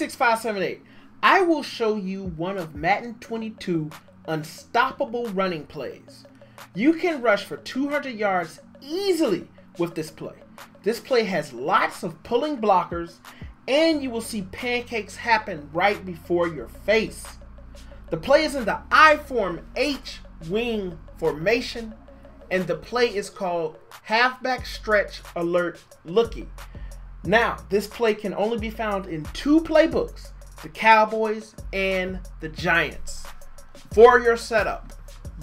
36578. I will show you one of Madden 22 unstoppable running plays. You can rush for 200 yards easily with this play. This play has lots of pulling blockers, and you will see pancakes happen right before your face. The play is in the I form H wing formation, and the play is called halfback stretch alert lookie. Now, this play can only be found in two playbooks, the Cowboys and the Giants. For your setup,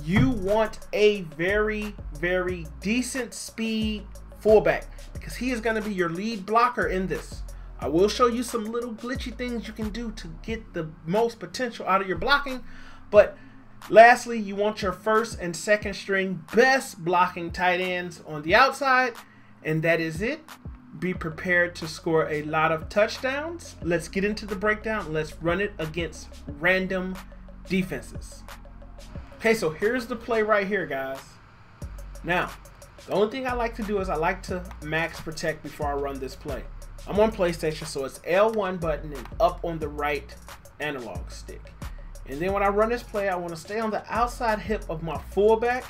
you want a very, very decent speed fullback because he is going to be your lead blocker in this. I will show you some little glitchy things you can do to get the most potential out of your blocking, but lastly, you want your first and second string best blocking tight ends on the outside, and that is it. Be prepared to score a lot of touchdowns. Let's get into the breakdown. Let's run it against random defenses. Okay, so here's the play right here, guys. Now, the only thing I like to do is I like to max protect before I run this play. I'm on PlayStation, so it's L1 button and up on the right analog stick. And then when I run this play, I want to stay on the outside hip of my fullback,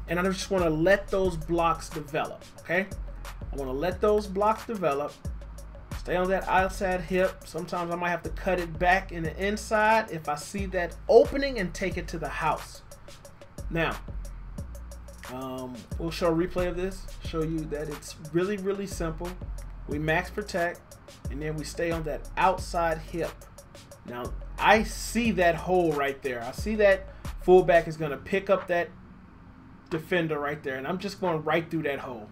and I just want to let those blocks develop, okay? I want to let those blocks develop, stay on that outside hip. Sometimes I might have to cut it back in the inside if I see that opening and take it to the house. Now, we'll show a replay of this, show you that it's really, really simple. We max protect, and then we stay on that outside hip. Now, I see that hole right there. I see that fullback is going to pick up that defender right there, and I'm just going right through that hole.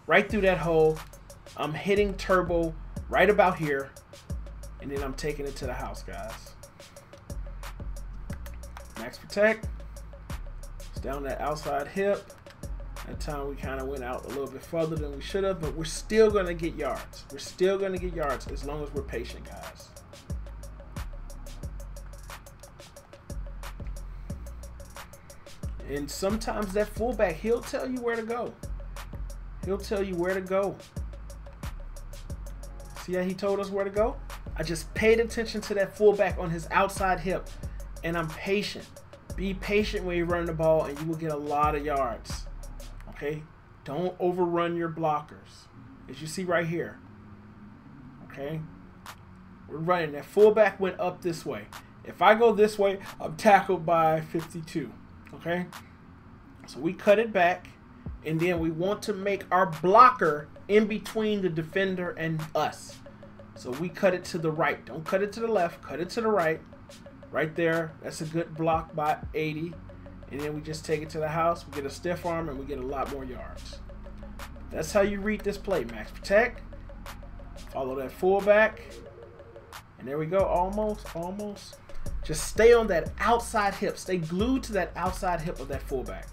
Right through that hole. I'm hitting turbo right about here, and then I'm taking it to the house, guys. Max protect. Stay on that outside hip. That time we kind of went out a little bit further than we should have, but we're still going to get yards. We're still going to get yards as long as we're patient, guys. And sometimes that fullback, he'll tell you where to go. He'll tell you where to go. See how he told us where to go? I just paid attention to that fullback on his outside hip, and I'm patient. Be patient when you run the ball, and you will get a lot of yards. Okay? Don't overrun your blockers. As you see right here. Okay? We're running. That fullback went up this way. If I go this way, I'm tackled by 52. Okay? So we cut it back, and then we want to make our blocker in between the defender and us. So we cut it to the right. Don't cut it to the left. Cut it to the right. Right there. That's a good block by 80. And then we just take it to the house. We get a stiff arm, and we get a lot more yards. That's how you read this play. Max protect. Follow that fullback. And there we go. Almost. Just stay on that outside hip. Stay glued to that outside hip of that fullback.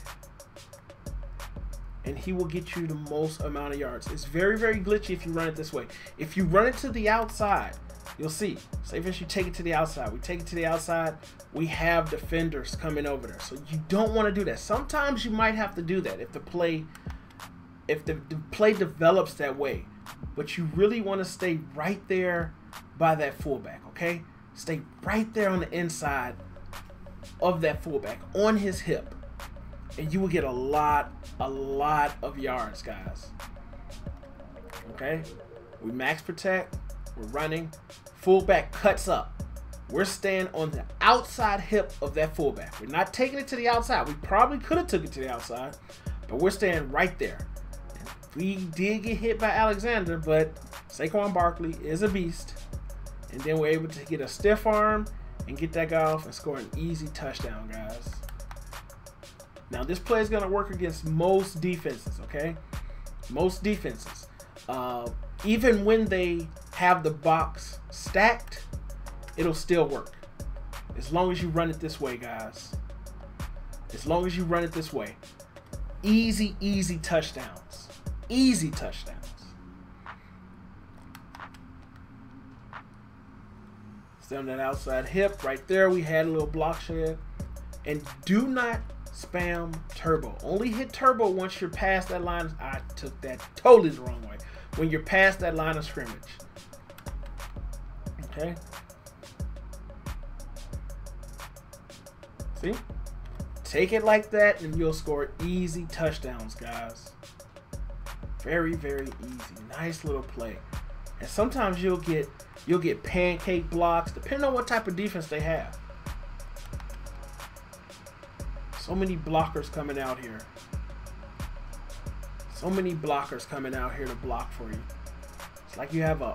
And he will get you the most amount of yards. It's very, very glitchy if you run it this way. If you run it to the outside, you'll see. Say if you take it to the outside. We take it to the outside. We have defenders coming over there. So you don't want to do that. Sometimes you might have to do that if the play develops that way. But you really want to stay right there by that fullback, okay? Stay right there on the inside of that fullback, on his hip. And you will get a lot of yards, guys. Okay? We max protect. We're running. Fullback cuts up. We're staying on the outside hip of that fullback. We're not taking it to the outside. We probably could have took it to the outside, but we're staying right there. We did get hit by Alexander, but Saquon Barkley is a beast. And then we're able to get a stiff arm and get that guy off and score an easy touchdown, guys. Now, this play is going to work against most defenses, okay? Most defenses. Even when they have the box stacked, it'll still work. As long as you run it this way, guys. As long as you run it this way. Easy touchdowns. Easy touchdowns. Stay on that outside hip. Right there, we had a little block shed. And do not spam turbo. Only hit turbo once you're past that line. I took that totally the wrong way. When you're past that line of scrimmage. Okay. See? Take it like that and you'll score easy touchdowns, guys. Very, very easy. Nice little play. And sometimes you'll get pancake blocks depending on what type of defense they have. So many blockers coming out here. So many blockers coming out here to block for you. It's like you have an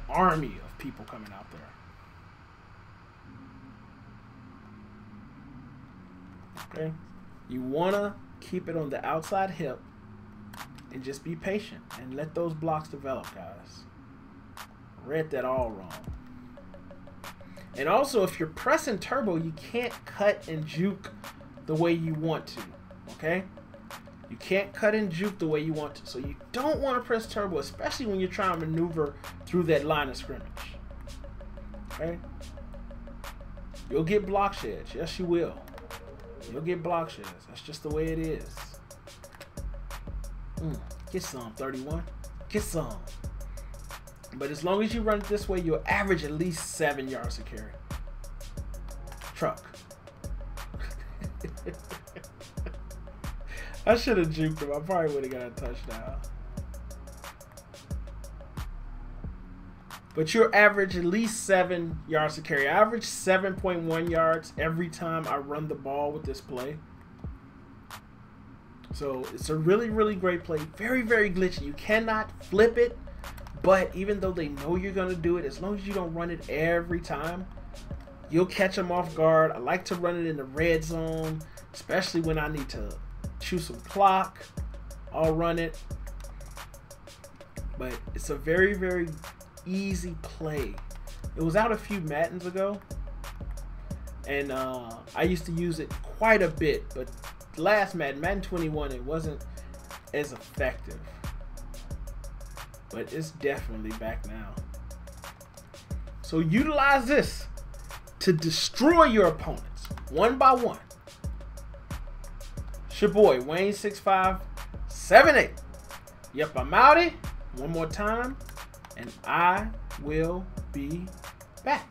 army of people coming out there. Okay, you want to keep it on the outside hip and just be patient and let those blocks develop, guys. Read that all wrong. And also, if you're pressing turbo, you can't cut and juke the way you want to, okay? You can't cut and juke the way you want to. So you don't want to press turbo, especially when you're trying to maneuver through that line of scrimmage, okay? You'll get block sheds. Yes, you will. You'll get block sheds. That's just the way it is. Get some, 31. Get some. But as long as you run it this way, you'll average at least 7 yards a carry. Truck. I should have juked him. I probably would have got a touchdown. But you'll average at least 7 yards a carry. I average 7.1 yards every time I run the ball with this play. So it's a really, really great play. Very, very glitchy. You cannot flip it. But even though they know you're going to do it, as long as you don't run it every time, you'll catch them off guard. I like to run it in the red zone, especially when I need to chew some clock. I'll run it. But it's a very, very easy play. It was out a few Maddens ago, and I used to use it quite a bit, but last Madden 21, it wasn't as effective. But it's definitely back now. So utilize this to destroy your opponents one by one. It's your boy Wayne 6578. Yep, I'm outie. One more time, and I will be back.